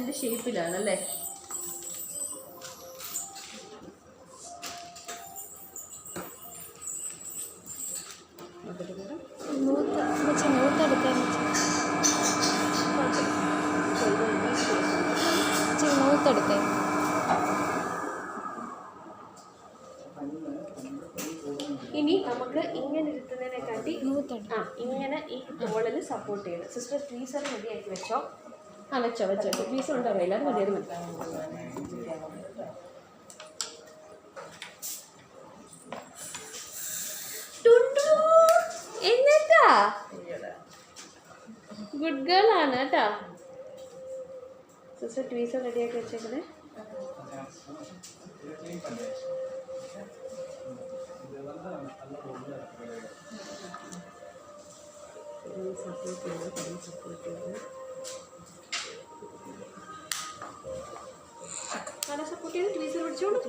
അതിൻ്റെ ഷേപ്പിലാണല്ലേ? ഇനി നമുക്ക് ഇങ്ങനെ ഇരുത്തുന്നതിനെക്കാട്ടി ഇങ്ങനെ ഈ തോളിൽ സപ്പോർട്ട് ചെയ്യണം. സിസ്റ്റർ ട്വീസർ റെഡിയാക്കി വെച്ചോ. വെച്ചോ ട്വീസർ ഉണ്ടോ? എല്ലാവരും മതി. അത് മതി. എന്നിട്ടാ ഗുഡ് ഗേൾ ആണ് കേട്ടാ. സിസ്റ്റർ ട്വീസർ റെഡിയാക്കി വെച്ചേക്കണേ. തല സപ്പോർട്ട് ചെയ്ത് ട്വീസർ പിടിച്ചോളൂ.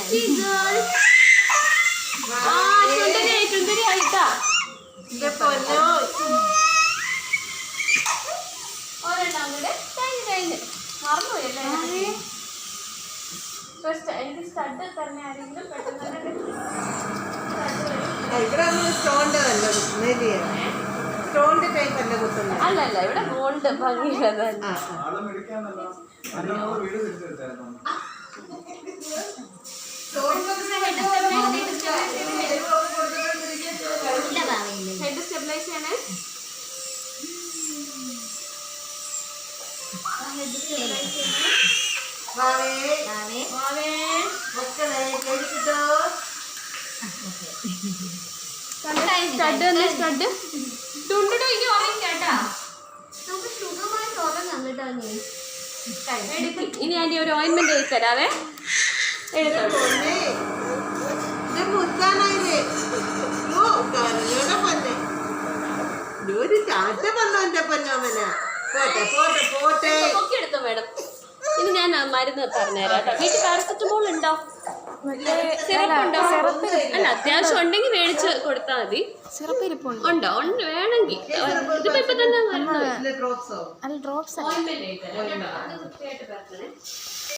ടീച്ചർ ആയിട്ടാ ഒരെണ്ണം കൂടെ കഴിഞ്ഞ് മറന്നുപോയല്ലേ? എനിക്ക് സ്റ്റഡ് തന്നെ ആരെങ്കിലും പെട്ടെന്ന് അല്ലല്ല ഇവിടെ ഗോൾഡ് ഭംഗിയുള്ളത് ഹെഡ് സ്റ്റെബിലൈസ് ചെയ്യണേ. ഇനി ആന്റി ഒരു ഓയിൻമെന്റ് എഴുതി തരാവേ. എടുത്തോ മേഡം. ഇനി ഞാൻ മരുന്ന് പറഞ്ഞുതരാം കേട്ടോ. വീട്ടിൽ പാരസെറ്റമോൾ ഉണ്ടോ? സിറപ്പ് ഉണ്ടോ? അല്ല അത്യാവശ്യം ഉണ്ടെങ്കിൽ മേടിച്ച് കൊടുത്താൽ മതി. സിറപ്പ് ഉണ്ടോ? വേണമെങ്കിൽ ഇതിപ്പോ ഇപ്പൊ തന്നെ മരുന്ന്.